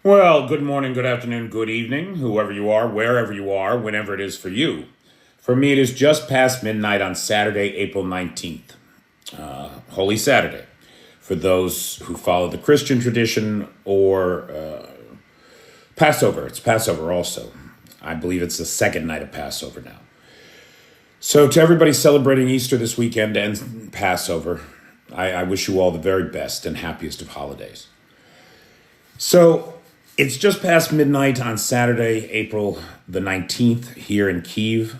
Well, good morning, good afternoon, good evening, whoever you are, wherever you are, whenever it is for you. For me, it is just past midnight on Saturday, April 19th, Holy Saturday. For those who follow the Christian tradition or Passover, it's Passover also. I believe it's the second night of Passover now. So, to everybody celebrating Easter this weekend and Passover, I wish you all the very best and happiest of holidays. So, it's just past midnight on Saturday, April the 19th, here in Kyiv.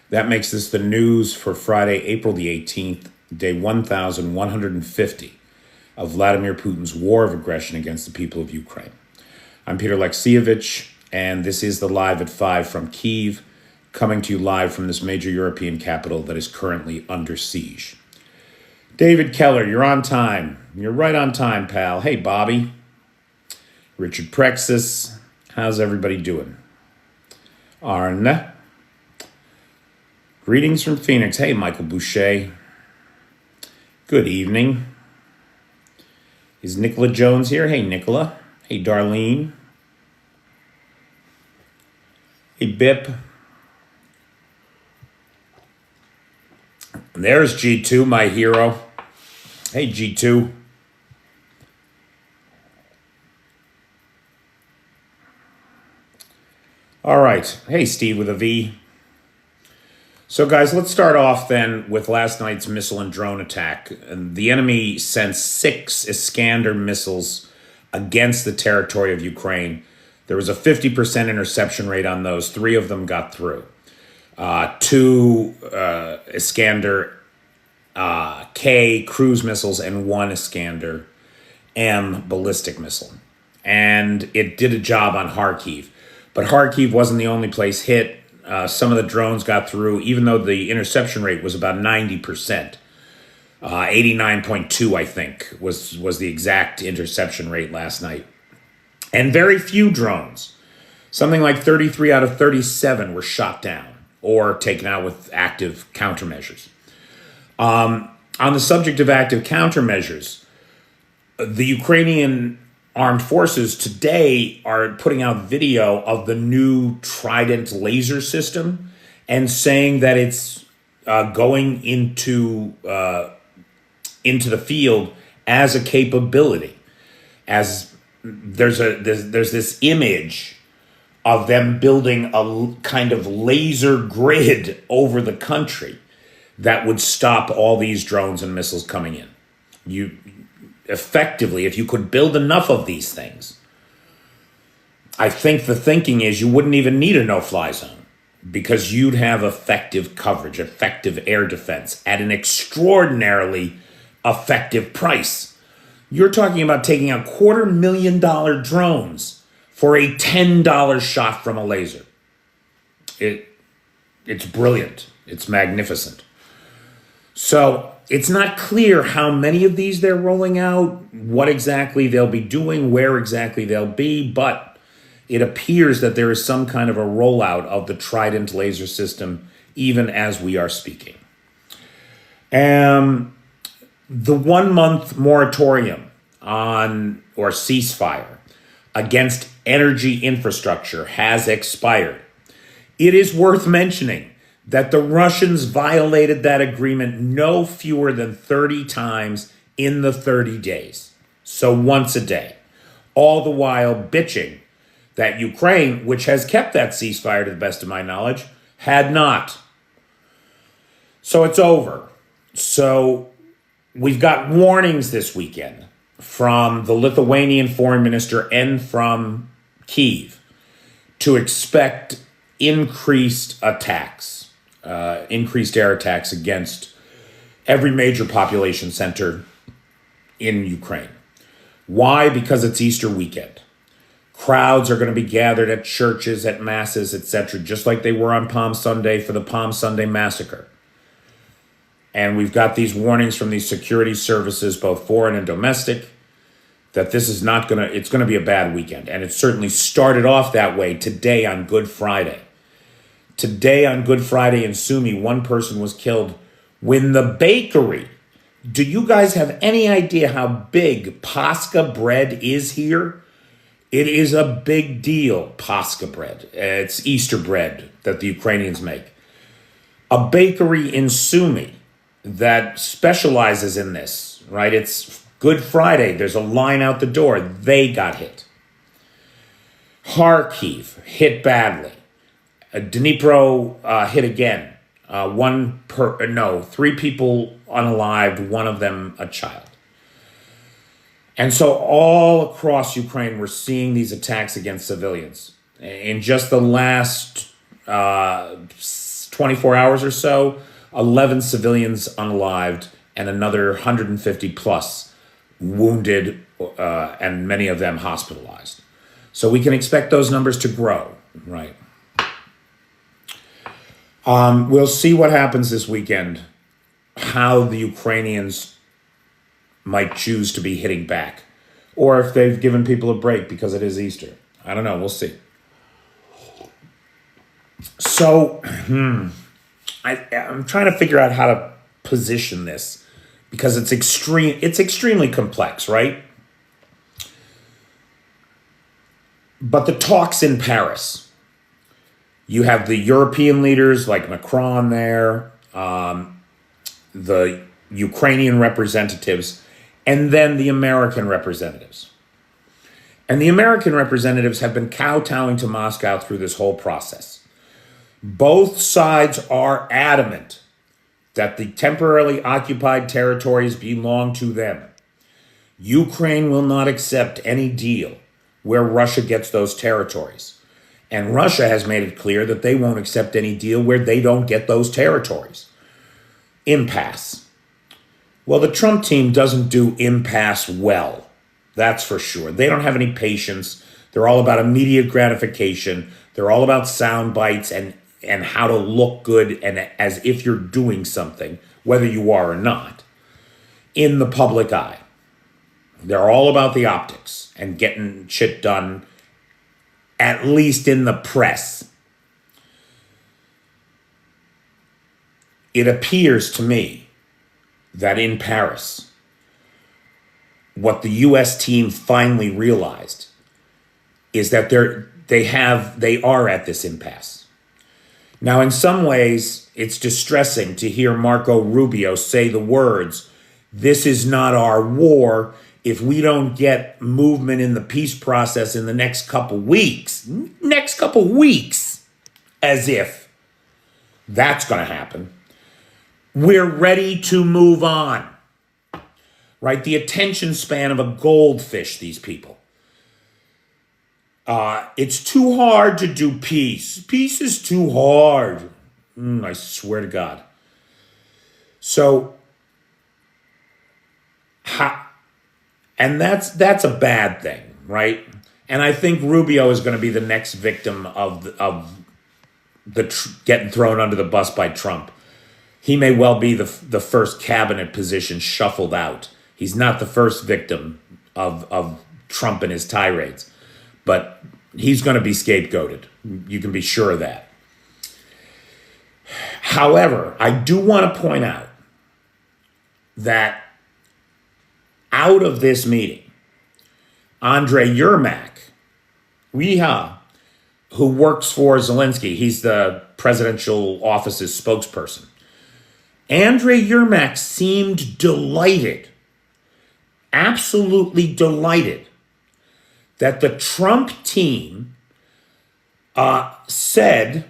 That makes this the news for Friday, April the 18th, day 1150 of Vladimir Putin's war of aggression against the people of Ukraine. I'm Peter Alexievich, and this is the Live at 5 from Kyiv, coming to you live from this major European capital that is currently under siege. David Keller, you're on time. You're right on time, pal. Hey, Bobby. Richard Prexis, how's everybody doing? Arne. Greetings from Phoenix. Hey, Michael Boucher. Good evening. Is Nicola Jones here? Hey, Nicola. Hey, Darlene. Hey, Bip. And there's G2, my hero. Hey, G2. All right. Hey, Steve with a V. So, guys, let's start off then with last night's missile and drone attack. And the enemy sent 6 Iskander missiles against the territory of Ukraine. There was a 50% interception rate on those. 3 of them got through. 2 Iskander K cruise missiles and 1 Iskander M ballistic missile. And it did a job on Kharkiv. But Kharkiv wasn't the only place hit. Some of the drones got through, even though the interception rate was about 90%. 89.2, I think, was the exact interception rate last night. And very few drones. Something like 33 out of 37 were shot down or taken out with active countermeasures. On the subject of active countermeasures, the Ukrainian armed forces today are putting out video of the new Trident laser system and saying that it's going into the field as a capability. As there's this image of them building a kind of laser grid over the country that would stop all these drones and missiles coming in. Effectively, if you could build enough of these things, I think the thinking is you wouldn't even need a no-fly zone because you'd have effective coverage, effective air defense at an extraordinarily effective price. You're talking about taking out $250,000 drones for a $10 shot from a laser. It's brilliant. It's magnificent. So it's not clear how many of these they're rolling out, what exactly they'll be doing, where exactly they'll be, but it appears that there is some kind of a rollout of the Trident laser system even as we are speaking. The 1-month moratorium on or ceasefire against energy infrastructure has expired. It is worth mentioning that the Russians violated that agreement no fewer than 30 times in the 30 days. So once a day. All the while bitching that Ukraine, which has kept that ceasefire to the best of my knowledge, had not. So it's over. So we've got warnings this weekend from the Lithuanian foreign minister and from Kyiv to expect increased attacks. Increased air attacks against every major population center in Ukraine. Why? Because it's Easter weekend. Crowds are going to be gathered at churches, at masses, etc., just like they were on Palm Sunday for the Palm Sunday massacre. And we've got these warnings from these security services, both foreign and domestic, that this is not going to, it's going to be a bad weekend. And it certainly started off that way today on Good Friday. Today on Good Friday in Sumy, 1 person was killed when the bakery, do you guys have any idea how big Pascha bread is here? It is a big deal, Pascha bread. It's Easter bread that the Ukrainians make. A bakery in Sumy that specializes in this, right? It's Good Friday. There's a line out the door. They got hit. Kyiv hit badly. Dnipro hit again. 3 people unalived, one of them a child. And so all across Ukraine, we're seeing these attacks against civilians. In just the last 24 hours or so, 11 civilians unalived and another 150 plus wounded, and many of them hospitalized. So we can expect those numbers to grow, right? We'll see what happens this weekend, how the Ukrainians might choose to be hitting back, or if they've given people a break because it is Easter. I don't know. We'll see. So I'm trying to figure out how to position this because it's extremely complex, right? But the talks in Paris, you have the European leaders like Macron there, the Ukrainian representatives, and then the American representatives. And the American representatives have been kowtowing to Moscow through this whole process. Both sides are adamant that the temporarily occupied territories belong to them. Ukraine will not accept any deal where Russia gets those territories. And Russia has made it clear that they won't accept any deal where they don't get those territories. Impasse. Well, the Trump team doesn't do impasse well. That's for sure. They don't have any patience. They're all about immediate gratification. They're all about sound bites and how to look good and as if you're doing something, whether you are or not, in the public eye. They're all about the optics and getting shit done, at least in the press. It appears to me that in Paris, what the U.S. team finally realized is that they are at this impasse. Now, in some ways, it's distressing to hear Marco Rubio say the words, "This is not our war. If we don't get movement in the peace process in the next couple weeks," as if that's going to happen. We're ready to move on, right? The attention span of a goldfish, these people. It's too hard to do peace. Peace is too hard. I swear to God. So, and that's a bad thing, right? And I think Rubio is going to be the next victim of getting thrown under the bus by Trump. He may well be the first cabinet position shuffled out. He's not the first victim of Trump and his tirades, but he's going to be scapegoated. You can be sure of that. However, I do want to point out that out of this meeting, Andrei Yermak, who works for Zelensky, he's the presidential office's spokesperson. Andrei Yermak seemed delighted, absolutely delighted, that the Trump team said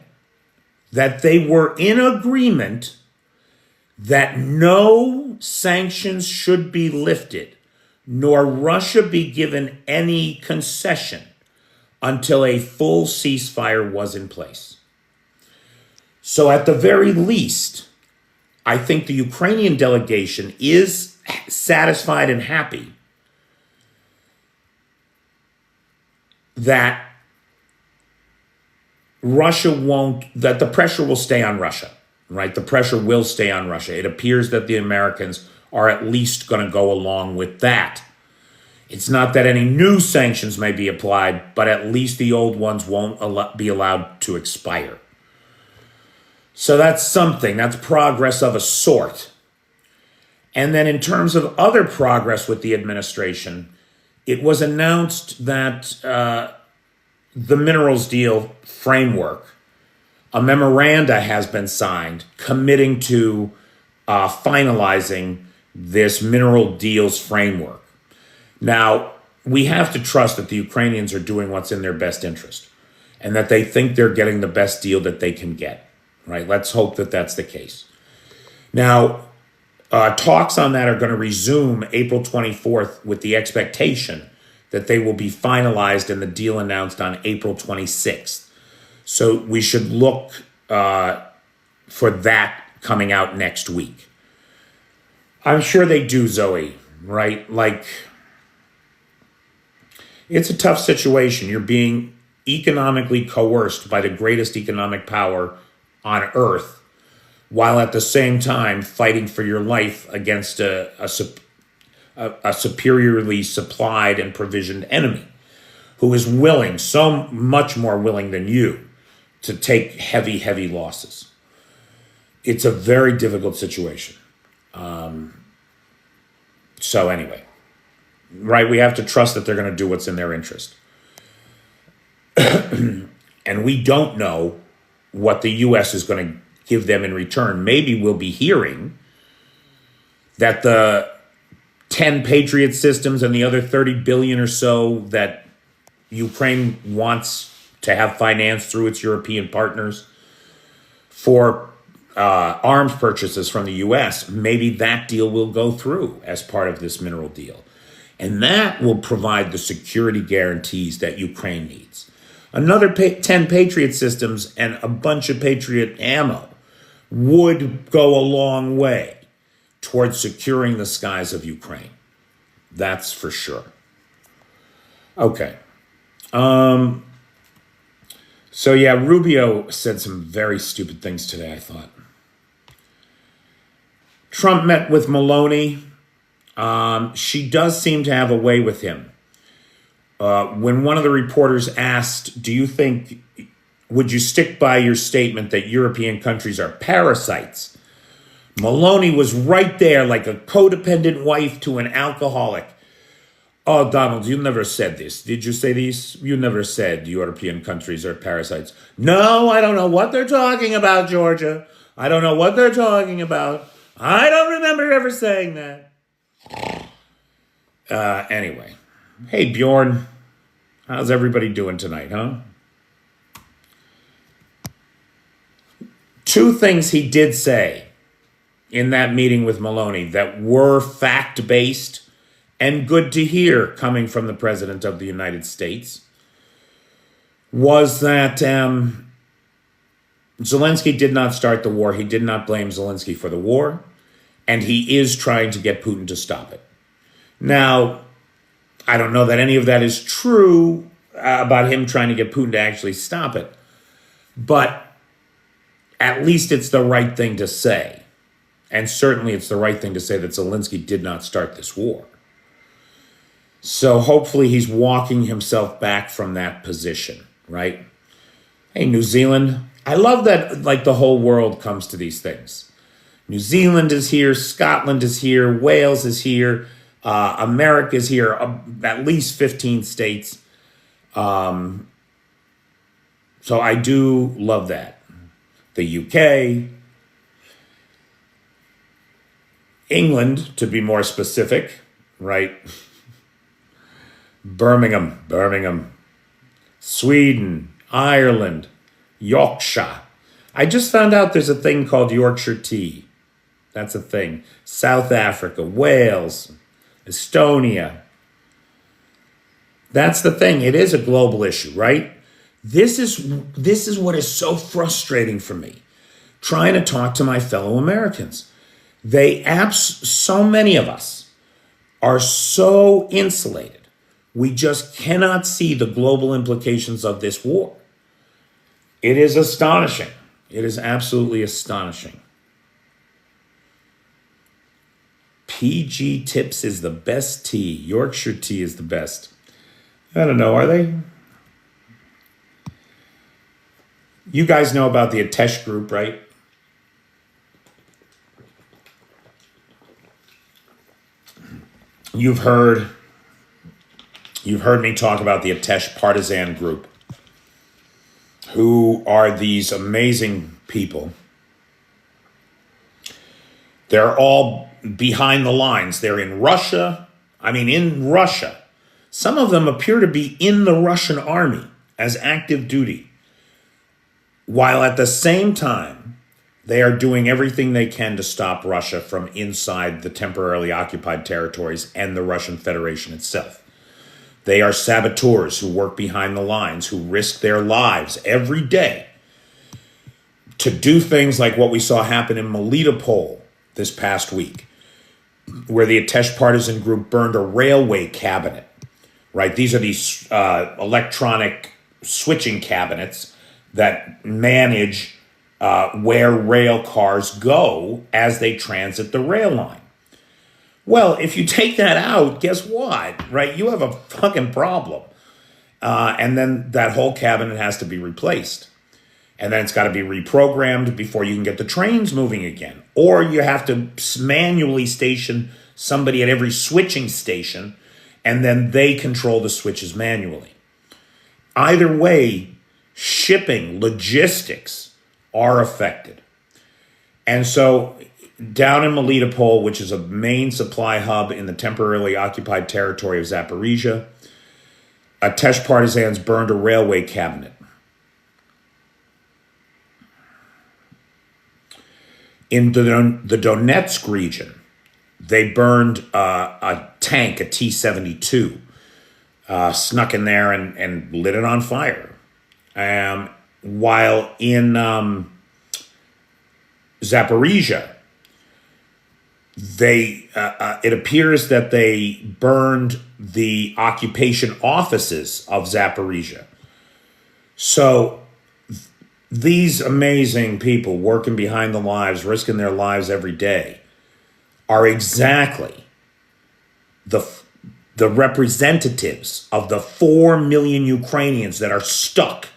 that they were in agreement that no sanctions should be lifted, nor Russia be given any concession until a full ceasefire was in place. So at the very least, I think the Ukrainian delegation is satisfied and happy that that the pressure will stay on Russia, right? The pressure will stay on Russia. It appears that the Americans are at least going to go along with that. It's not that any new sanctions may be applied, but at least the old ones won't be allowed to expire. So that's something. That's progress of a sort. And then in terms of other progress with the administration, It was announced that the minerals deal framework, a memoranda has been signed committing to finalizing this mineral deals framework. Now, we have to trust that the Ukrainians are doing what's in their best interest and that they think they're getting the best deal that they can get, right? Let's hope that that's the case. Now, talks on that are going to resume April 24th with the expectation that they will be finalized and the deal announced on April 26th. So we should look for that coming out next week. I'm sure they do, Zoe, right? Like, it's a tough situation. You're being economically coerced by the greatest economic power on earth, while at the same time fighting for your life against a superiorly supplied and provisioned enemy who is willing, so much more willing than you, to take heavy, heavy losses. It's a very difficult situation. So anyway, right, we have to trust that they're going to do what's in their interest. And we don't know what the U.S. is going to give them in return. Maybe we'll be hearing that the 10 Patriot systems and the other 30 billion or so that Ukraine wants to have financed through its European partners for arms purchases from the U.S., maybe that deal will go through as part of this mineral deal. And that will provide the security guarantees that Ukraine needs. Another 10 Patriot systems and a bunch of Patriot ammo would go a long way towards securing the skies of Ukraine. That's for sure. Okay. So yeah, Rubio said some very stupid things today, I thought. Trump met with Meloni. She does seem to have a way with him. When one of the reporters asked, would you stick by your statement that European countries are parasites? Meloni was right there like a codependent wife to an alcoholic. Oh, Donald, you never said this. Did you say this? You never said European countries are parasites. No, I don't know what they're talking about, Georgia. I don't know what they're talking about. I don't remember ever saying that. Anyway. Hey, Bjorn. How's everybody doing tonight, huh? Two things he did say in that meeting with Meloni that were fact-based and good to hear coming from the President of the United States was that Zelensky did not start the war. He did not blame Zelensky for the war, and he is trying to get Putin to stop it. Now, I don't know that any of that is true about him trying to get Putin to actually stop it, but at least it's the right thing to say. And certainly it's the right thing to say that Zelensky did not start this war. So hopefully he's walking himself back from that position, right? Hey, New Zealand. I love that, like, the whole world comes to these things. New Zealand is here. Scotland is here. Wales is here. America is here. At least 15 states. So I do love that. The UK. England, to be more specific, right? Birmingham. Sweden, Ireland, Yorkshire. I just found out there's a thing called Yorkshire tea. That's a thing. South Africa, Wales, Estonia. That's the thing. It is a global issue, right? This is what is so frustrating for me, trying to talk to my fellow Americans. So many of us are so insulated. We just cannot see the global implications of this war. It is astonishing. It is absolutely astonishing. PG Tips is the best tea. Yorkshire tea is the best. I don't know, are they? You guys know about the Atesh group, right? You've heard You've heard me talk about the Atesh partisan group, who are these amazing people. They're all behind the lines. They're in Russia. In Russia. Some of them appear to be in the Russian army as active duty, while at the same time, they are doing everything they can to stop Russia from inside the temporarily occupied territories and the Russian Federation itself. They are saboteurs who work behind the lines, who risk their lives every day to do things like what we saw happen in Melitopol this past week, where the Atesh partisan group burned a railway cabinet, right? These are these electronic switching cabinets that manage where rail cars go as they transit the rail line. Well, if you take that out, guess what, right? You have a fucking problem. And then that whole cabinet has to be replaced. And then it's got to be reprogrammed before you can get the trains moving again. Or you have to manually station somebody at every switching station, and then they control the switches manually. Either way, shipping, logistics are affected. And so down in Melitopol, which is a main supply hub in the temporarily occupied territory of Zaporizhia, Atesh partisans burned a railway cabinet. In the Donetsk region, they burned a tank, a T-72, snuck in there and lit it on fire. While in Zaporizhia, it appears that they burned the occupation offices of Zaporizhia. So these amazing people working behind the lives, risking their lives every day, are exactly the representatives of the 4 million Ukrainians that are stuck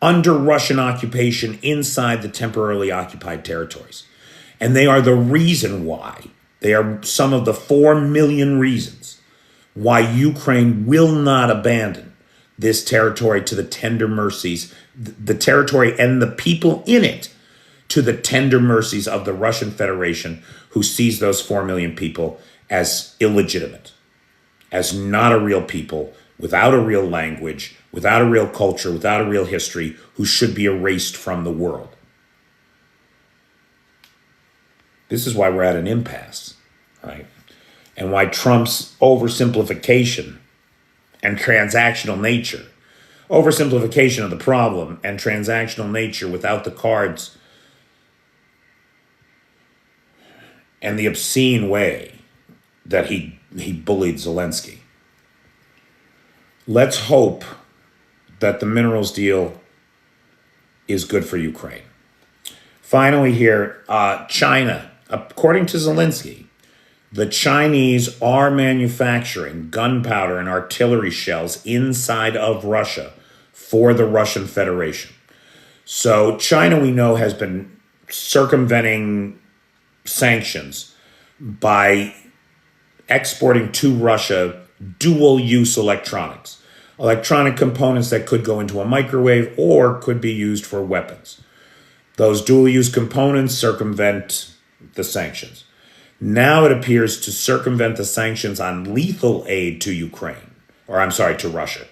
under Russian occupation inside the temporarily occupied territories. And they are the reason why, they are some of the 4 million reasons why Ukraine will not abandon this territory to the tender mercies, the territory and the people in it, to the tender mercies of the Russian Federation, who sees those 4 million people as illegitimate, as not a real people, without a real language, without a real culture, without a real history, who should be erased from the world. This is why we're at an impasse, right? And why Trump's oversimplification and transactional nature, oversimplification of the problem and transactional nature without the cards, and the obscene way that he bullied Zelensky. Let's hope that the minerals deal is good for Ukraine. Finally here, China. According to Zelensky, the Chinese are manufacturing gunpowder and artillery shells inside of Russia for the Russian Federation. So China, we know, has been circumventing sanctions by exporting to Russia dual-use electronics, electronic components that could go into a microwave or could be used for weapons. Those dual-use components circumvent the sanctions. Now it appears to circumvent the sanctions on lethal aid to Ukraine, to Russia.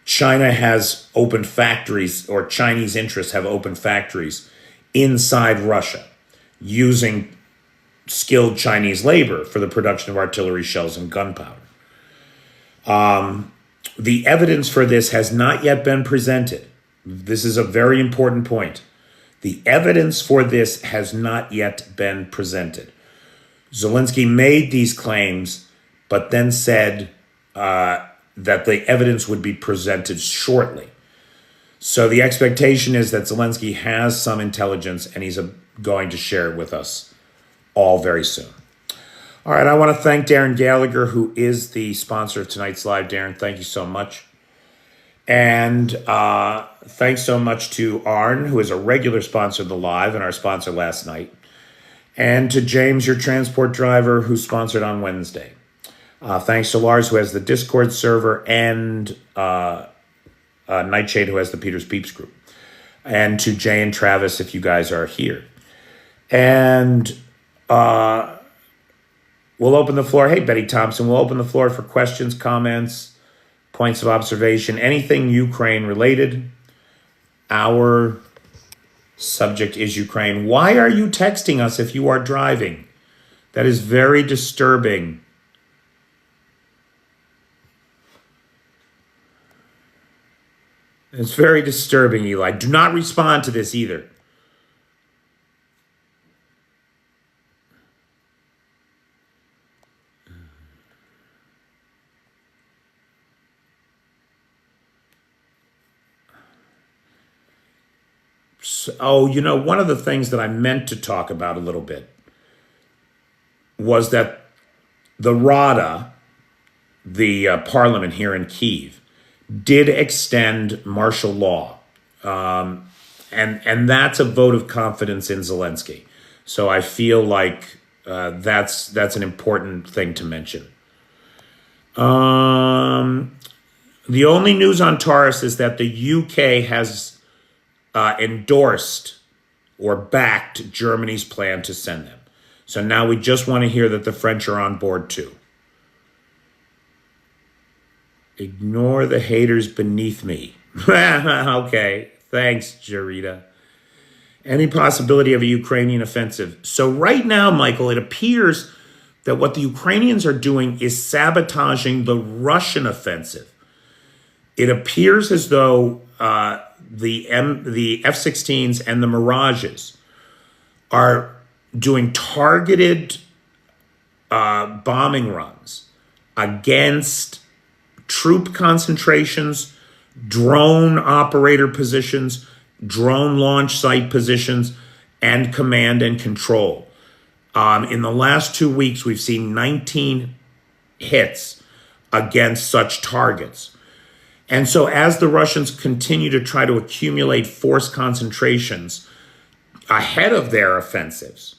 China has opened factories, or Chinese interests have opened factories inside Russia, using skilled Chinese labor for the production of artillery shells and gunpowder. The evidence for this has not yet been presented. This is a very important point. The evidence for this has not yet been presented. Zelensky made these claims, but then said that the evidence would be presented shortly. So the expectation is that Zelensky has some intelligence, and he's going to share it with us all very soon. All right, I want to thank Darren Gallagher, who is the sponsor of tonight's live. Darren, thank you so much. And thanks so much to Arn, who is a regular sponsor of the live and our sponsor last night. And to James, your transport driver, who sponsored on Wednesday. Thanks to Lars, who has the Discord server, and Nightshade, who has the Peter's Peeps group. And to Jay and Travis, if you guys are here. And we'll open the floor. Hey, Betty Thompson, we'll open the floor for questions, comments, points of observation, anything Ukraine related. Our subject is Ukraine. Why are you texting us if you are driving? That is very disturbing. It's very disturbing, Eli. Do not respond to this either. So, one of the things that I meant to talk about a little bit was that the Rada, the parliament here in Kyiv, did extend martial law. And that's a vote of confidence in Zelensky. So I feel like that's an important thing to mention. The only news on Taurus is that the UK has endorsed or backed Germany's plan to send them. So now we just want to hear that the French are on board too. Ignore the haters beneath me. Okay, thanks, Jarita. Any possibility of a Ukrainian offensive? So right now, Michael, it appears that what the Ukrainians are doing is sabotaging the Russian offensive. It appears as though the F-16s and the Mirages are doing targeted bombing runs against troop concentrations, drone operator positions, drone launch site positions, and command and control. In the last 2 weeks, we've seen 19 hits against such targets. And so as the Russians continue to try to accumulate force concentrations ahead of their offensives,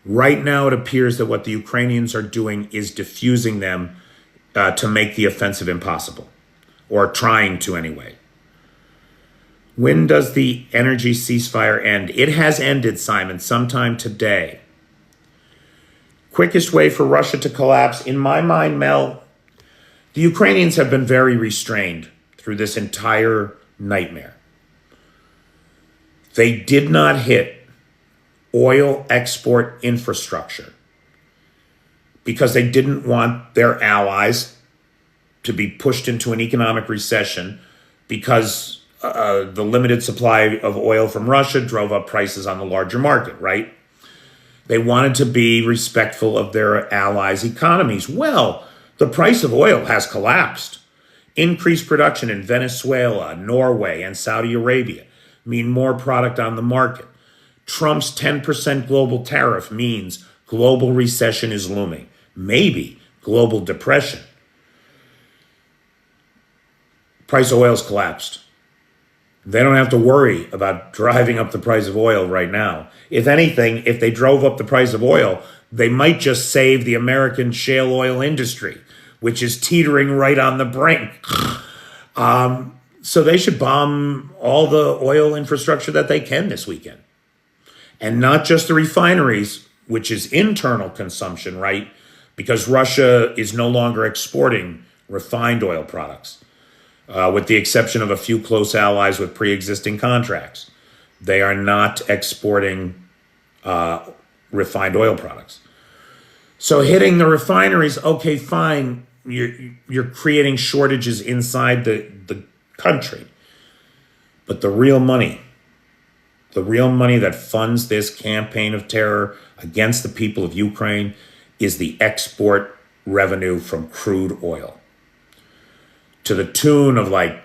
right now it appears that what the Ukrainians are doing is diffusing them to make the offensive impossible, or trying to anyway. When does the energy ceasefire end? It has ended, Simon, sometime today. Quickest way for Russia to collapse, in my mind, Mel, the Ukrainians have been very restrained through this entire nightmare. They did not hit oil export infrastructure because they didn't want their allies to be pushed into an economic recession because the limited supply of oil from Russia drove up prices on the larger market, right? They wanted to be respectful of their allies' economies. Well, the price of oil has collapsed. Increased production in Venezuela, Norway, and Saudi Arabia mean more product on the market. Trump's 10% global tariff means global recession is looming. Maybe global depression. Price of oil's collapsed. They don't have to worry about driving up the price of oil right now. If anything, if they drove up the price of oil, they might just save the American shale oil industry, which is teetering right on the brink. So they should bomb all the oil infrastructure that they can this weekend. And not just the refineries, which is internal consumption, right? Because Russia is no longer exporting refined oil products, with the exception of a few close allies with pre-existing contracts. They are not exporting refined oil products. So hitting the refineries, okay, fine. You're creating shortages inside the country. But the real money that funds this campaign of terror against the people of Ukraine is the export revenue from crude oil. To the tune of it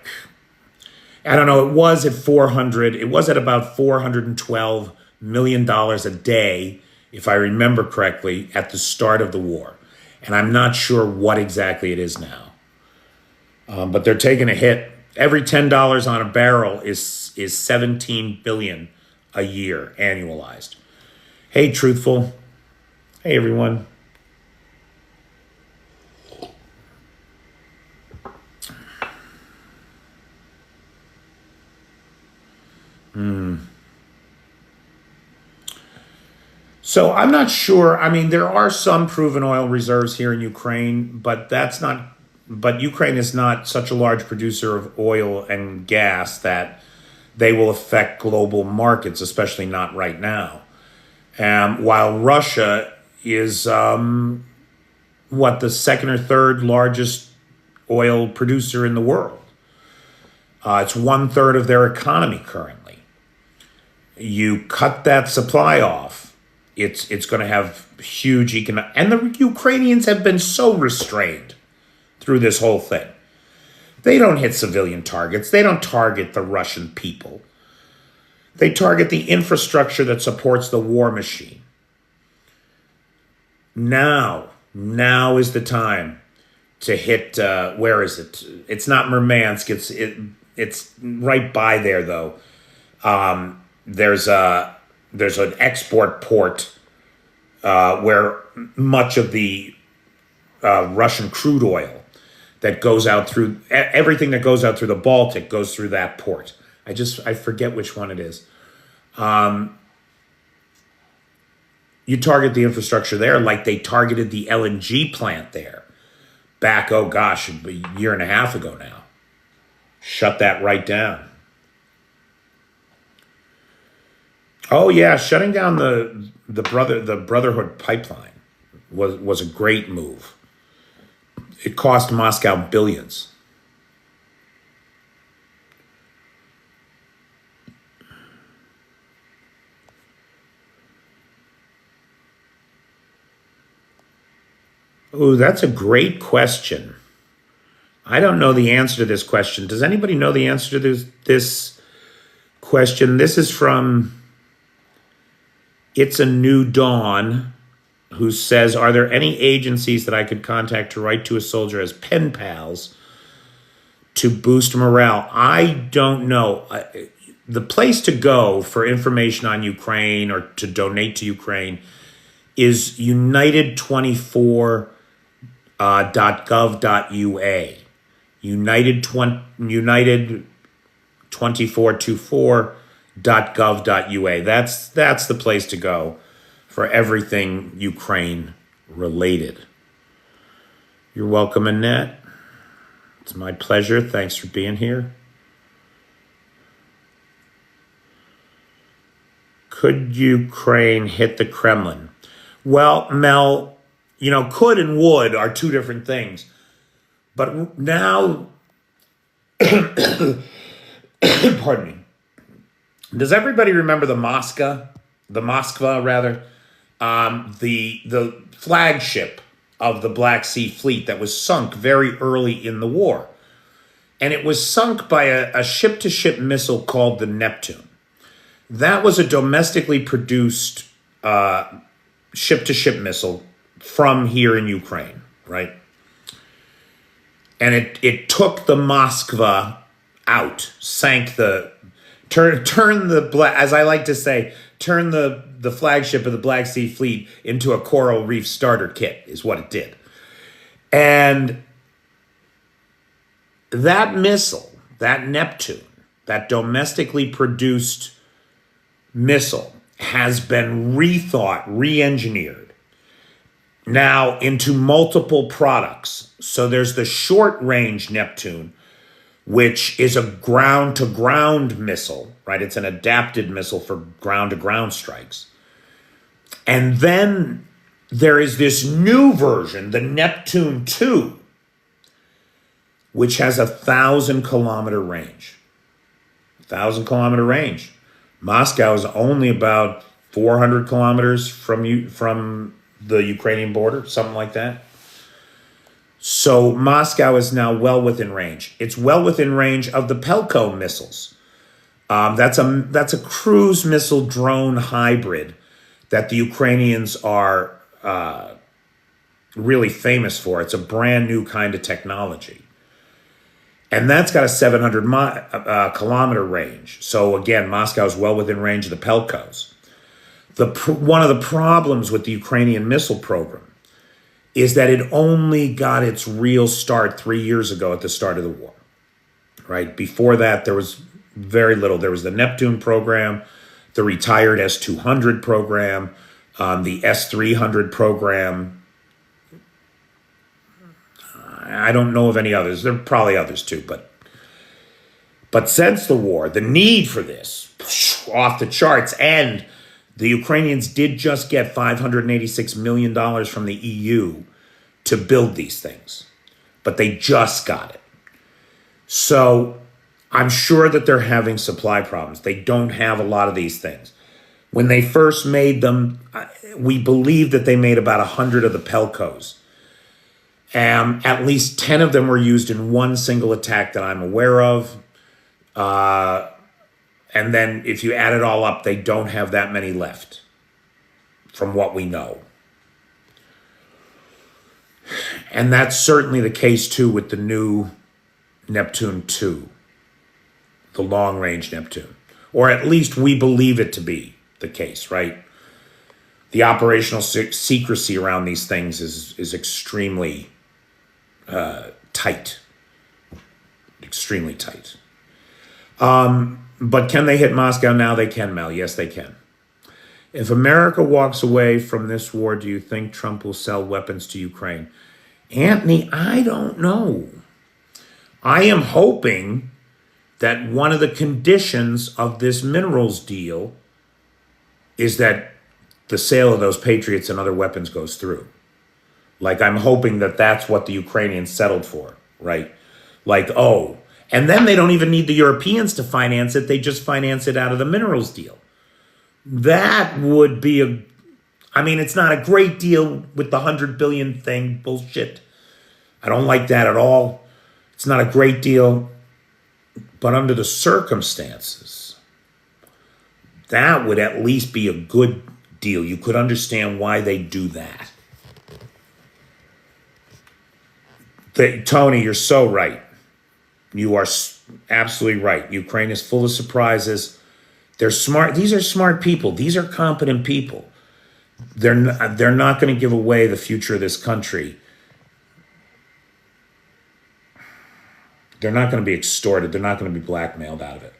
was at about $412 million a day, if I remember correctly, at the start of the war. And I'm not sure what exactly it is now. But they're taking a hit. Every $10 on a barrel is $17 billion a year, annualized. Hey, Truthful. Hey, everyone. So I'm not sure. I mean, there are some proven oil reserves here in Ukraine, but that's not. But Ukraine is not such a large producer of oil and gas that they will affect global markets, especially not right now. While Russia is what, the second or third largest oil producer in the world. It's one third of their economy currently. You cut that supply off, it's going to have huge economic. And the Ukrainians have been so restrained through this whole thing. They don't hit civilian targets. They don't target the Russian people. They target the infrastructure that supports the war machine. Now is the time to hit. Where is it? It's not Murmansk. It's right by there though. There's an export port where much of the Russian crude oil that goes out through everything that goes out through the Baltic goes through that port. I forget which one it is. You target the infrastructure there like they targeted the LNG plant there back, oh gosh, a year and a half ago now. Shut that right down. Oh yeah, shutting down the Brotherhood pipeline was a great move. It cost Moscow billions. Oh, that's a great question. I don't know the answer to this question. Does anybody know the answer to this question? This is from It's a New Dawn, who says, are there any agencies that I could contact to write to a soldier as pen pals to boost morale? I don't know. The place to go for information on Ukraine or to donate to Ukraine is united24.gov.ua. United2424.gov.ua. That's the place to go for everything Ukraine related. You're welcome, Annette. It's my pleasure. Thanks for being here. Could Ukraine hit the Kremlin? Well, Mel, could and would are two different things. But now, pardon me. Does everybody remember the Moskva, the flagship of the Black Sea Fleet that was sunk very early in the war? And it was sunk by a ship-to-ship missile called the Neptune. That was a domestically produced ship-to-ship missile from here in Ukraine, right? And it took the Moskva out, sank turn as I like to say, turn the flagship of the Black Sea Fleet into a coral reef starter kit is what it did. And that missile, that Neptune, that domestically produced missile has been rethought, re-engineered now into multiple products. So there's the short-range Neptune, which is a ground-to-ground missile, right? It's an adapted missile for ground-to-ground strikes. And then there is this new version, the Neptune 2, which has 1,000-kilometer range. 1,000-kilometer range. Moscow is only about 400 kilometers from the Ukrainian border, something like that. So Moscow is now well within range. It's well within range of the Pelko missiles. That's a cruise missile drone hybrid that the Ukrainians are really famous for. It's a brand new kind of technology. And that's got a 700 kilometer range. So again, Moscow is well within range of the Pelkos. One of the problems with the Ukrainian missile program is that it only got its real start 3 years ago at the start of the war, right? Before that, there was Very little. There was the Neptune program, the retired S-200 program, the S-300 program. I don't know of any others. There are probably others too, but since the war, the need for this, off the charts, and the Ukrainians did just get $586 million from the EU to build these things, but they just got it. So I'm sure that they're having supply problems. They don't have a lot of these things. When they first made them, we believe that they made about 100 of the Pelcos. At least 10 of them were used in one single attack that I'm aware of. And then if you add it all up, they don't have that many left from what we know. And that's certainly the case too with the new Neptune 2, the long-range Neptune. Or at least we believe it to be the case, right? The operational secrecy around these things is extremely tight. Extremely tight. But can they hit Moscow now? They can, Mel. Yes, they can. If America walks away from this war, do you think Trump will sell weapons to Ukraine? Anthony, I don't know. I am hoping that one of the conditions of this minerals deal is that the sale of those Patriots and other weapons goes through. Like, I'm hoping that that's what the Ukrainians settled for, right? Like, oh, and then they don't even need the Europeans to finance it. They just finance it out of the minerals deal. That would be it's not a great deal with the 100 billion thing, bullshit. I don't like that at all. It's not a great deal, but under the circumstances, that would at least be a good deal. You could understand why they do that. Tony, you're so right. You are absolutely right. Ukraine is full of surprises. They're smart. These are smart people. These are competent people. They're not going to give away the future of this country. They're not going to be extorted. They're not going to be blackmailed out of it.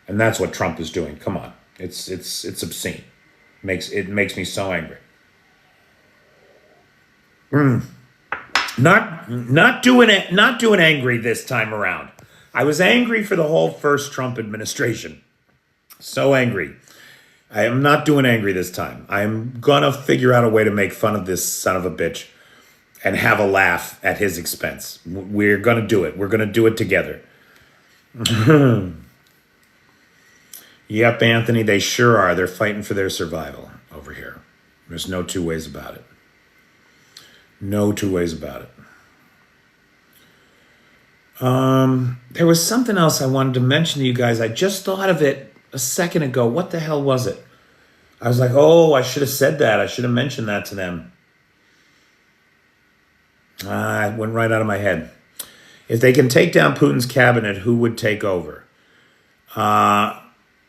And that's what Trump is doing. Come on. It's obscene. It makes me so angry. Not doing angry this time around. I was angry for the whole first Trump administration. So angry. I am not doing angry this time. I'm gonna figure out a way to make fun of this son of a bitch and have a laugh at his expense. We're gonna do it. We're gonna do it together. Yep, Anthony, they sure are. They're fighting for their survival over here. There's no two ways about it. No two ways about it. There was something else I wanted to mention to you guys. I just thought of it a second ago. What the hell was it? I was like, oh, I should have said that. I should have mentioned that to them. It went right out of my head. If they can take down Putin's cabinet, who would take over?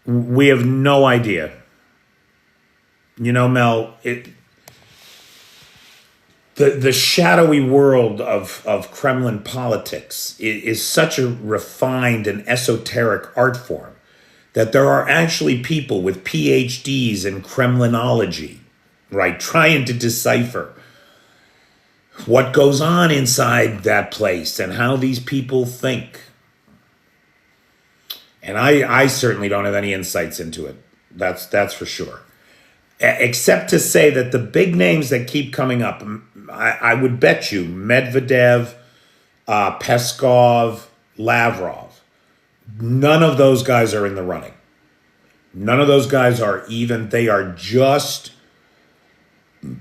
We have no idea. You know, Mel, the shadowy world of Kremlin politics is such a refined and esoteric art form that there are actually people with PhDs in Kremlinology, right, trying to decipher what goes on inside that place and how these people think. And I certainly don't have any insights into it. That's for sure. Except to say that the big names that keep coming up, I would bet you Medvedev, Peskov, Lavrov, none of those guys are in the running. None of those guys are even. They are just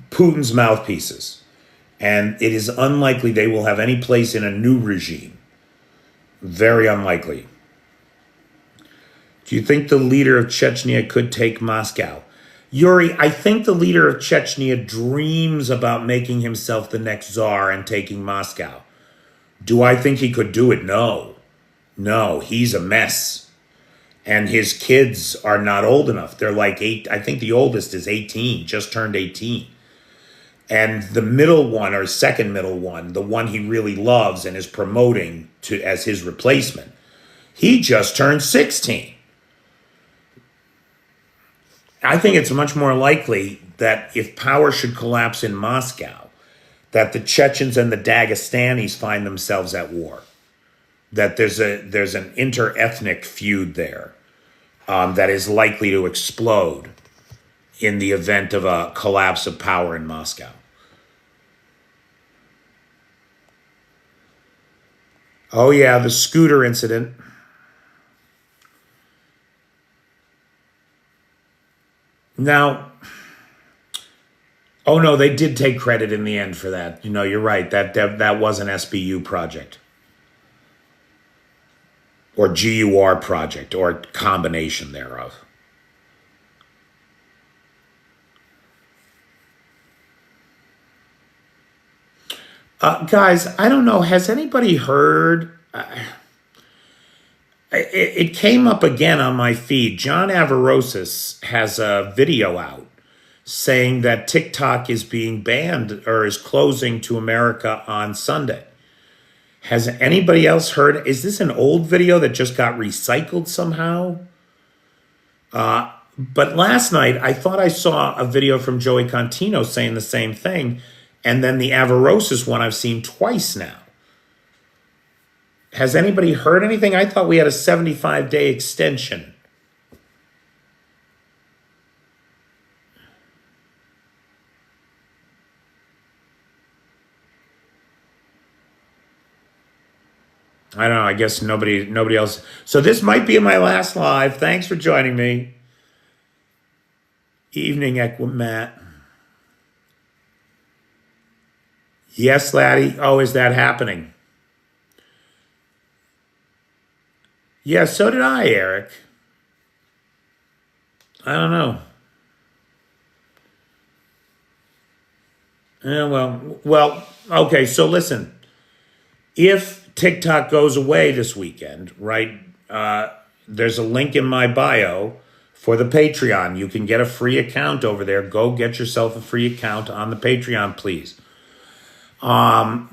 Putin's mouthpieces. And it is unlikely they will have any place in a new regime. Very unlikely. Do you think the leader of Chechnya could take Moscow? Yuri, I think the leader of Chechnya dreams about making himself the next czar and taking Moscow. Do I think he could do it? No. No, he's a mess. And his kids are not old enough. They're like 8. I think the oldest is 18, just turned 18. And the middle one, or second middle one, the one he really loves and is promoting as his replacement, He just turned 16. I think it's much more likely that if power should collapse in Moscow, that the Chechens and the Dagestanis find themselves at war. That there's an inter-ethnic feud there that is likely to explode in the event of a collapse of power in Moscow. Oh yeah, the scooter incident. Now, oh no, they did take credit in the end for that. You're right. That was an SBU project or GUR project or combination thereof. Guys, I don't know. Has anybody heard? It came up again on my feed. John Avarosis has a video out saying that TikTok is being banned or is closing to America on Sunday. Has anybody else heard? Is this an old video that just got recycled somehow? But last night, I thought I saw a video from Joey Contino saying the same thing. And then the Avarosis one I've seen twice now. Has anybody heard anything? I thought we had a 75-day extension. I don't know. I guess nobody else. So this might be my last live. Thanks for joining me. Evening, Equimat. Yes, laddie. Oh, is that happening? Yeah, so did I, Eric. I don't know. Well, okay, so listen. If TikTok goes away this weekend, right, there's a link in my bio for the Patreon. You can get a free account over there. Go get yourself a free account on the Patreon, please.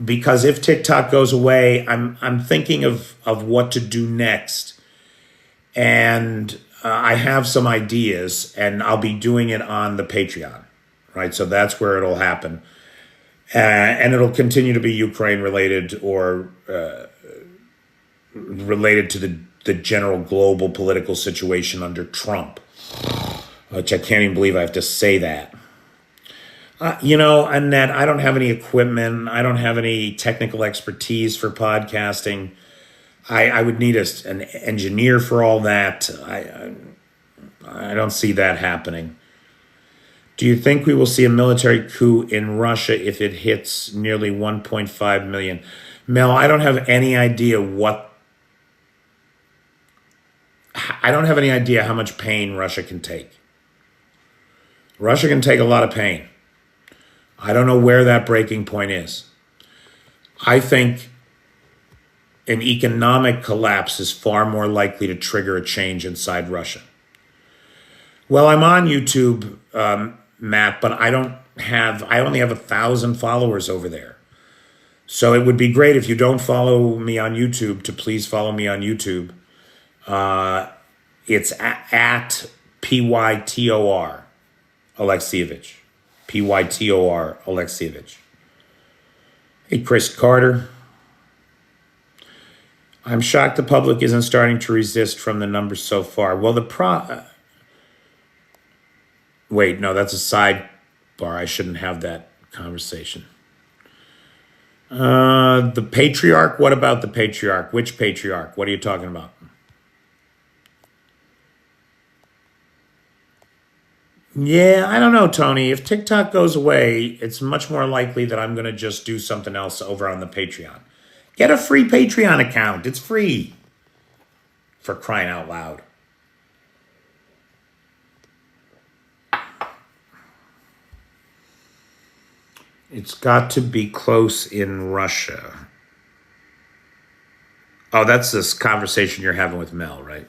Because if TikTok goes away, I'm thinking of what to do next. And I have some ideas, and I'll be doing it on the Patreon, right? So that's where it'll happen. And it'll continue to be Ukraine related or related to the general global political situation under Trump, which I can't even believe I have to say that. Annette, I don't have any equipment. I don't have any technical expertise for podcasting. I would need an engineer for all that. I don't see that happening. Do you think we will see a military coup in Russia if it hits nearly 1.5 million? Mel, I don't have any idea how much pain Russia can take. Russia can take a lot of pain. I don't know where that breaking point is. I think an economic collapse is far more likely to trigger a change inside Russia. Well, I'm on YouTube, Matt, but I only have 1,000 followers over there. So it would be great if you don't follow me on YouTube to please follow me on YouTube. It's at PYTOR Alexievich. PYTOR Alexievich. Hey, Chris Carter. I'm shocked the public isn't starting to resist from the numbers so far. Well, wait, no, that's a sidebar. I shouldn't have that conversation. The patriarch? What about the patriarch? Which patriarch? What are you talking about? Yeah, I don't know, Tony. If TikTok goes away, it's much more likely that I'm going to just do something else over on the Patreon. Get a free Patreon account. It's free. For crying out loud. It's got to be close in Russia. Oh, that's this conversation you're having with Mel, right?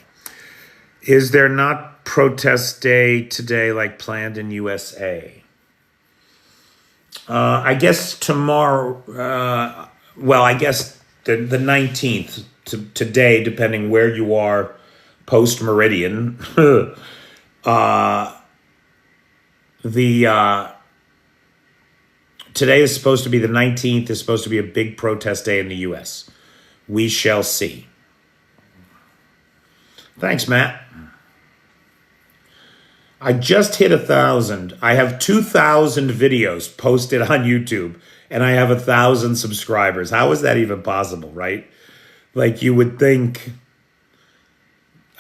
Is there not protest day today like planned in USA? I guess tomorrow, I guess the 19th today, depending where you are post meridian. The Today is supposed to be the 19th. Is supposed to be a big protest day in the U.S. We shall see. Thanks, Matt. I just hit 1,000. I have 2,000 videos posted on YouTube, and I have 1,000 subscribers. How is that even possible, right? Like, you would think.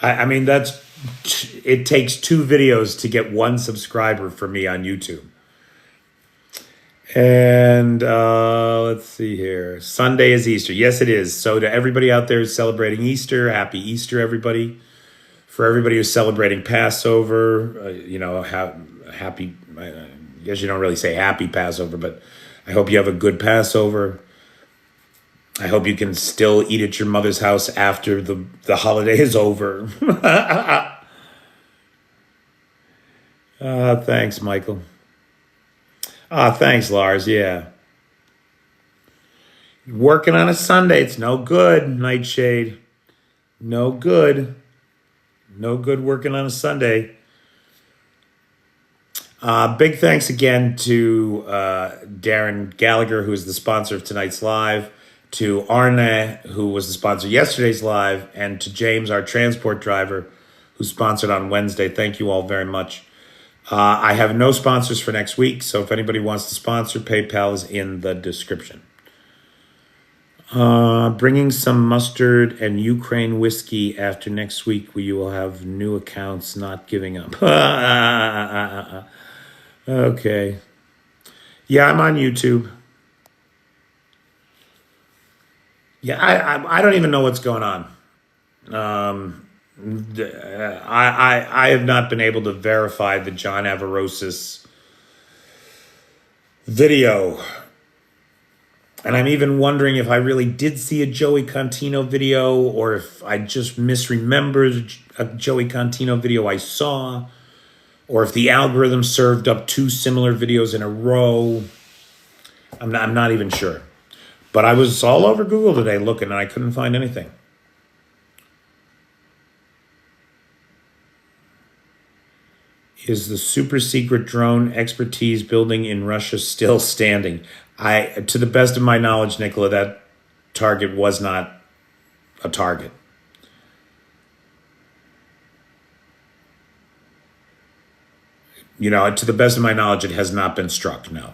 I mean, it takes 2 videos to get 1 subscriber for me on YouTube. And let's see here. Sunday is Easter. Yes, it is. So to everybody out there who's celebrating Easter, happy Easter, everybody. For everybody who's celebrating Passover, happy. I guess you don't really say happy Passover, but I hope you have a good Passover. I hope you can still eat at your mother's house after the holiday is over. Thanks, Michael. Thanks, Lars. Yeah. Working on a Sunday. It's no good, Nightshade. No good. No good working on a Sunday. Big thanks again to Darren Gallagher, who is the sponsor of tonight's live, to Arne, who was the sponsor of yesterday's live, and to James, our transport driver, who sponsored on Wednesday. Thank you all very much. I have no sponsors for next week, so if anybody wants to sponsor, PayPal is in the description. Bringing some mustard and Ukraine whiskey after next week, where you will have new accounts not giving up. Okay. Yeah, I'm on YouTube. Yeah, I don't even know what's going on. I have not been able to verify the John Avarosis video. And I'm even wondering if I really did see a Joey Contino video, or if I just misremembered a Joey Contino video I saw, or if the algorithm served up 2 similar videos in a row. I'm not even sure. But I was all over Google today looking, and I couldn't find anything. Is the super secret drone expertise building in Russia still standing? To the best of my knowledge, Nicola, that target was not a target. To the best of my knowledge, it has not been struck, no.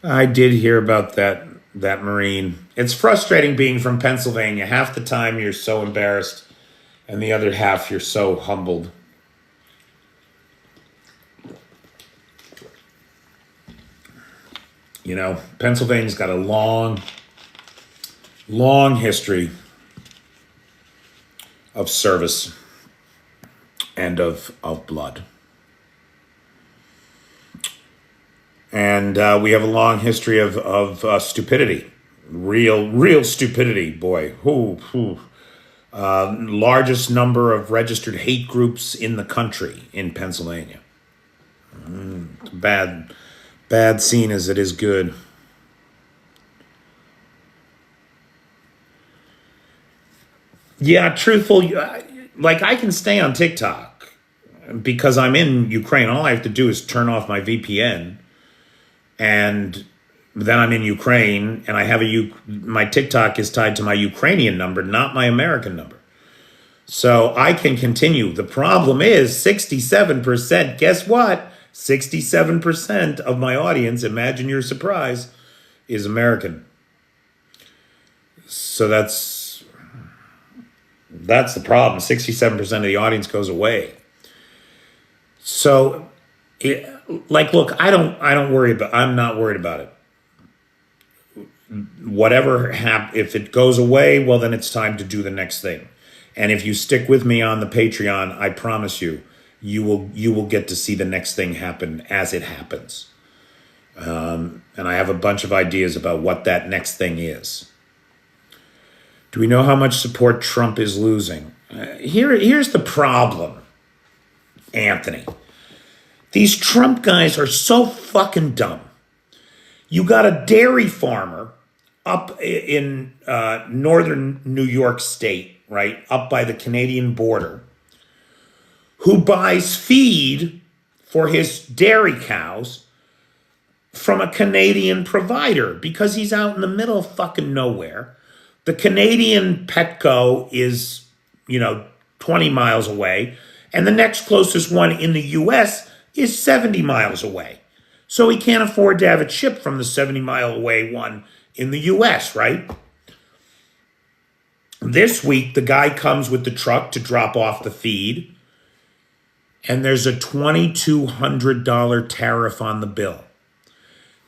I did hear about that Marine. It's frustrating being from Pennsylvania. Half the time you're so embarrassed, and the other half you're so humbled. Pennsylvania's got a long history of service and of blood. And we have a long history of stupidity, real stupidity, boy. Largest number of registered hate groups in the country in Pennsylvania. Bad scene as it is good. Yeah, truthful. Like, I can stay on TikTok because I'm in Ukraine. All I have to do is turn off my VPN. And then I'm in Ukraine, and I have my TikTok is tied to my Ukrainian number, not my American number. So I can continue. The problem is 67%. Guess what? 67% of my audience, imagine your surprise, is American. So that's the problem. 67% of the audience goes away. So look, I'm not worried about it. Whatever if it goes away, well, then it's time to do the next thing. And if you stick with me on the Patreon, I promise you will get to see the next thing happen as it happens. And I have a bunch of ideas about what that next thing is. Do we know how much support Trump is losing? Here's the problem, Anthony. These Trump guys are so fucking dumb. You got a dairy farmer up in northern New York State, right, up by the Canadian border, who buys feed for his dairy cows from a Canadian provider because he's out in the middle of fucking nowhere. The Canadian Petco is, 20 miles away, and the next closest one in the US is 70 miles away. So he can't afford to have it shipped from the 70-mile away one in the US, right? This week, the guy comes with the truck to drop off the feed, and there's a $2,200 tariff on the bill.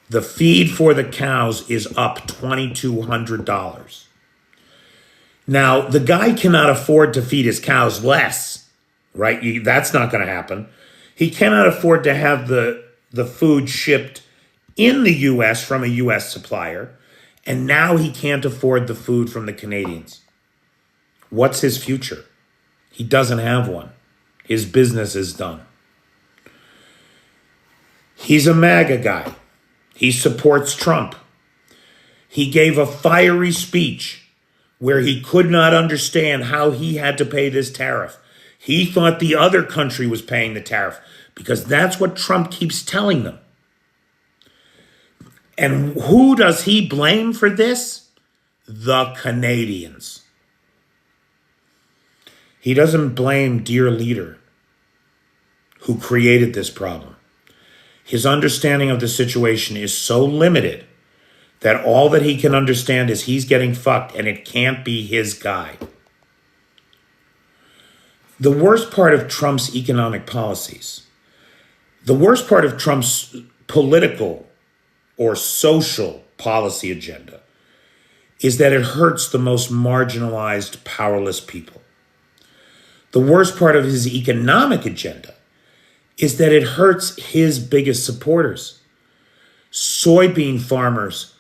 The feed for the cows is up $2,200. Now, the guy cannot afford to feed his cows less, right? That's not going to happen. He cannot afford to have the food shipped in the U.S. from a U.S. supplier, and now he can't afford the food from the Canadians. What's his future? He doesn't have one. His business is done. He's a MAGA guy. He supports Trump. He gave a fiery speech where he could not understand how he had to pay this tariff. He thought the other country was paying the tariff because that's what Trump keeps telling them. And who does he blame for this? The Canadians. He doesn't blame dear leader who created this problem. His understanding of the situation is so limited that all that he can understand is he's getting fucked and it can't be his guy. The worst part of Trump's economic policies, the worst part of Trump's political or social policy agenda is that it hurts the most marginalized, powerless people. The worst part of his economic agenda is that it hurts his biggest supporters. Soybean farmers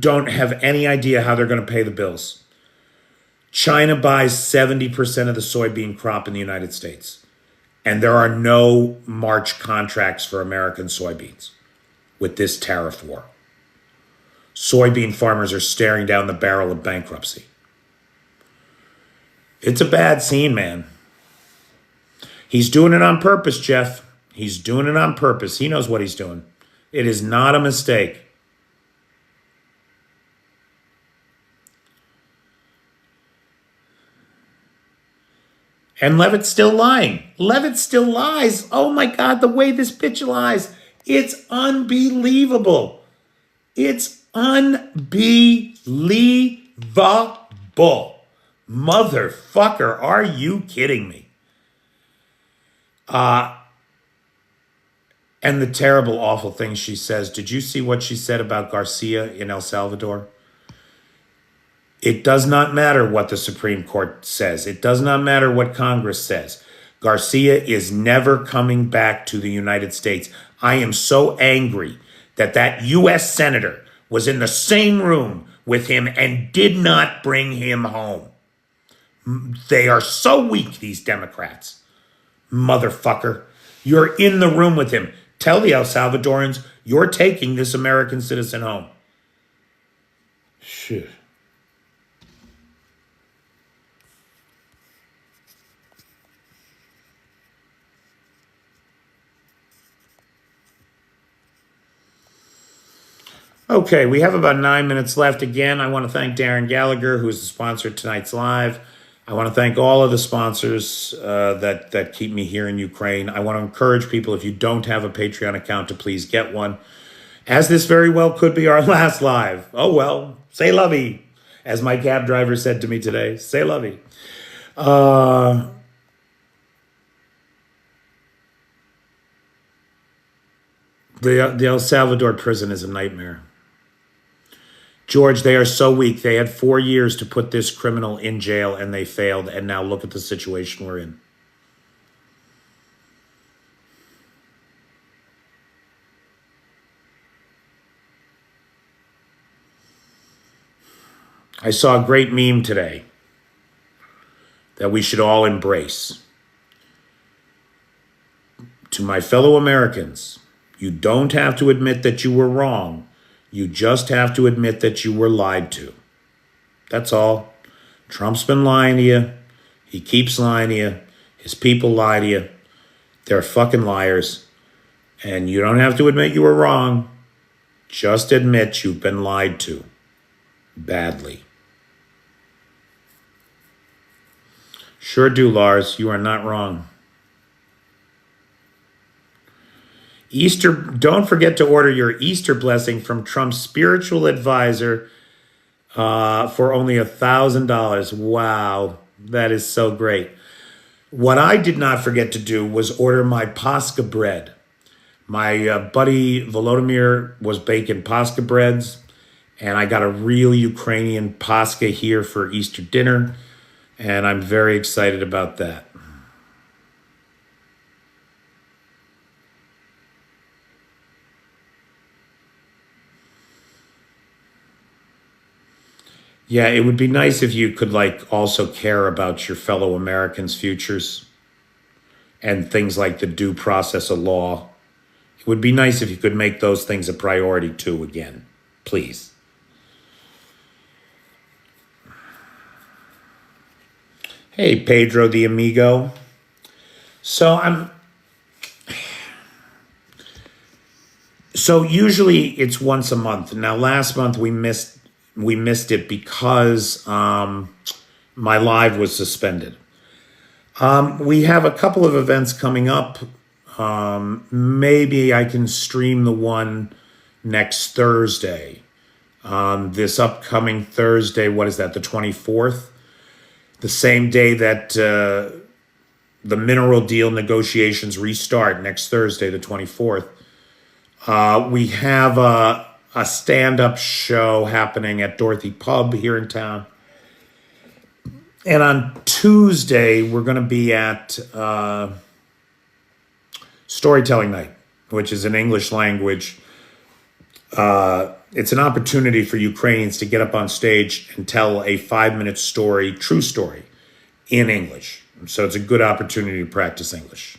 don't have any idea how they're going to pay the bills. China buys 70% of the soybean crop in the United States, and there are no March contracts for American soybeans with this tariff war. Soybean farmers are staring down the barrel of bankruptcy. It's a bad scene, man. He's doing it on purpose, Jeff. He's doing it on purpose. He knows what he's doing. It is not a mistake. And Levitt's still lying. Levitt still lies. Oh my God, the way this bitch lies. It's unbelievable. It's unbelievable. Motherfucker, are you kidding me? And the terrible, awful things she says. Did you see what she said about Garcia in El Salvador? It does not matter what the Supreme Court says. It does not matter what Congress says. Garcia is never coming back to the United States. I am so angry that that U.S. senator was in the same room with him and did not bring him home. They are so weak, these Democrats. Motherfucker. You're in the room with him. Tell the El Salvadorans you're taking this American citizen home. Shit. Okay, we have about 9 minutes left. Again, I want to thank Darren Gallagher, who is the sponsor of tonight's live. I want to thank all of the sponsors that keep me here in Ukraine. I want to encourage people, if you don't have a Patreon account, to please get one, as this very well could be our last live. Oh, well, say lovey, as my cab driver said to me today. Say lovey. The El Salvador prison is a nightmare. George, they are so weak. They had 4 years to put this criminal in jail, and they failed. And now look at the situation we're in. I saw a great meme today that we should all embrace. To my fellow Americans, you don't have to admit that you were wrong. You just have to admit that you were lied to. That's all. Trump's been lying to you. He keeps lying to you. His people lie to you. They're fucking liars. And you don't have to admit you were wrong. Just admit you've been lied to. Badly. Sure do, Lars. You are not wrong. Easter, don't forget to order your Easter blessing from Trump's spiritual advisor for only $1,000. Wow, that is so great. What I did not forget to do was order my Pascha bread. My buddy Vladimir was baking Pascha breads, and I got a real Ukrainian Pascha here for Easter dinner, and I'm very excited about that. Yeah, it would be nice if you could also care about your fellow Americans' futures and things like the due process of law. It would be nice if you could make those things a priority too again, please. Hey, Pedro the Amigo. So usually it's once a month. Now last month we missed it because my live was suspended. We have a couple of events coming up. Maybe I can stream the one next Thursday. This upcoming Thursday, what is that, the 24th? The same day that the mineral deal negotiations restart, next Thursday, the 24th. We have a stand-up show happening at Dorothy Pub here in town. And on Tuesday, we're going to be at Storytelling Night, which is an English language. It's an opportunity for Ukrainians to get up on stage and tell a 5-minute story, true story, in English. So it's a good opportunity to practice English.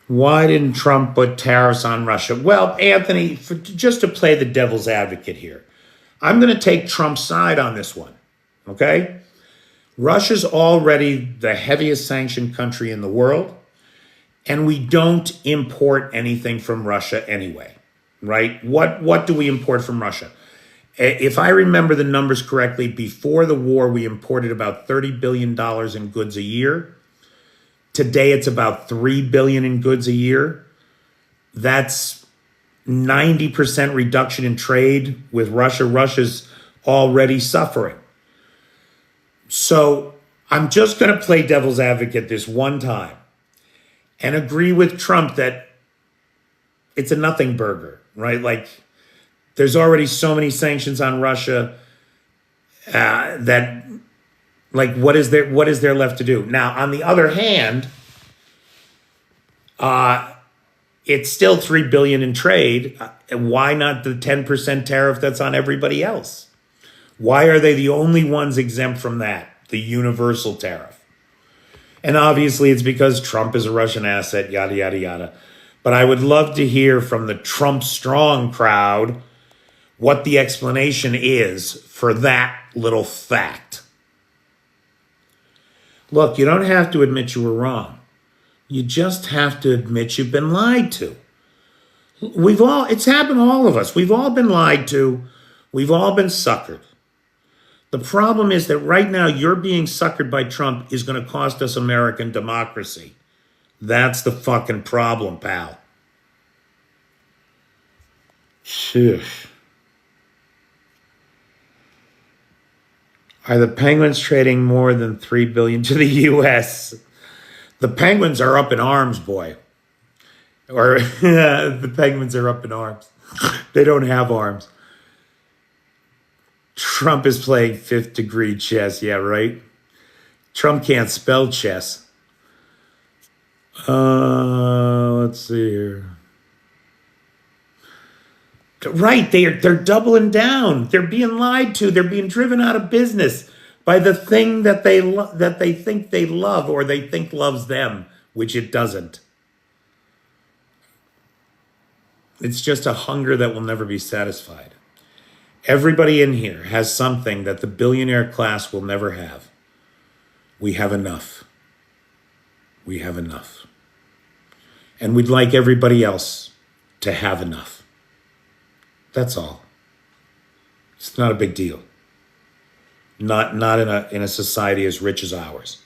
Why didn't Trump put tariffs on Russia? Well, Anthony, just to play the devil's advocate here, I'm going to take Trump's side on this one, okay? Russia's already the heaviest sanctioned country in the world, and we don't import anything from Russia anyway, right? What do we import from Russia? If I remember the numbers correctly, before the war, we imported about $30 billion in goods a year. Today, it's about $3 billion in goods a year. That's 90% reduction in trade with Russia. Russia's already suffering. So I'm just going to play devil's advocate this one time and agree with Trump that it's a nothing burger, right? Like, there's already so many sanctions on Russia that, like, what is there left to do? Now, on the other hand, it's still $3 billion in trade. Why not the 10% tariff that's on everybody else? Why are they the only ones exempt from that, the universal tariff? And obviously it's because Trump is a Russian asset, yada, yada, yada. But I would love to hear from the Trump strong crowd what the explanation is for that little fact. Look, you don't have to admit you were wrong. You just have to admit you've been lied to. It's happened to all of us. We've all been lied to. We've all been suckered. The problem is that right now you're being suckered by Trump is going to cost us American democracy. That's the fucking problem, pal. Sheesh. Are the Penguins trading more than $3 billion to the U.S.? The Penguins are up in arms, boy. Or the penguins are up in arms. They don't have arms. Trump is playing fifth degree chess. Yeah, right? Trump can't spell chess. Let's see here. Right, they're doubling down. They're being lied to. They're being driven out of business by the thing that they think they love or they think loves them, which it doesn't. It's just a hunger that will never be satisfied. Everybody in here has something that the billionaire class will never have. We have enough. We have enough. And we'd like everybody else to have enough. That's all. It's not a big deal. Not in a society as rich as ours.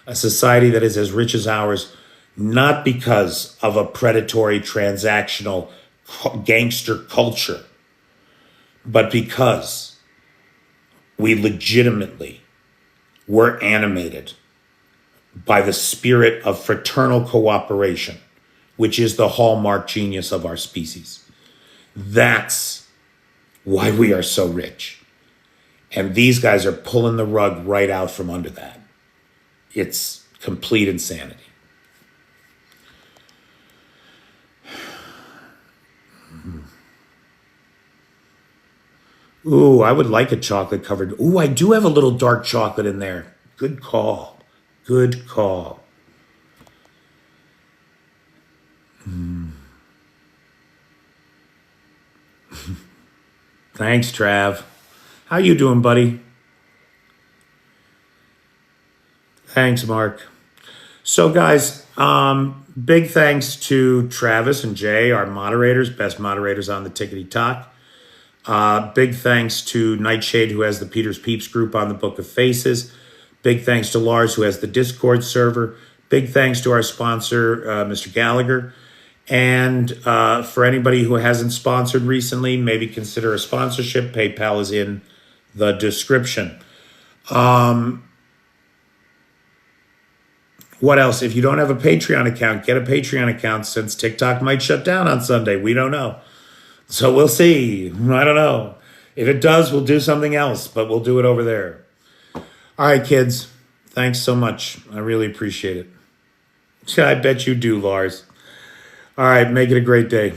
A society that is as rich as ours, not because of a predatory, transactional, gangster culture, but because we legitimately were animated by the spirit of fraternal cooperation, which is the hallmark genius of our species. That's why we are so rich. And these guys are pulling the rug right out from under that. It's complete insanity. Ooh, I would like a chocolate covered. Ooh, I do have a little dark chocolate in there. Good call. Good call. Thanks, Trav. How you doing, buddy? Thanks, Mark. So, guys, big thanks to Travis and Jay, our moderators, best moderators on the Tickety Talk. Big thanks to Nightshade, who has the Peter's Peeps group on the Book of Faces. Big thanks to Lars, who has the Discord server. Big thanks to our sponsor, Mr. Gallagher. And for anybody who hasn't sponsored recently, maybe consider a sponsorship. PayPal is in the description. What else? If you don't have a Patreon account, get a Patreon account since TikTok might shut down on Sunday. We don't know. So we'll see. I don't know. If it does, we'll do something else, but we'll do it over there. All right, kids. Thanks so much. I really appreciate it. I bet you do, Lars. All right, make it a great day.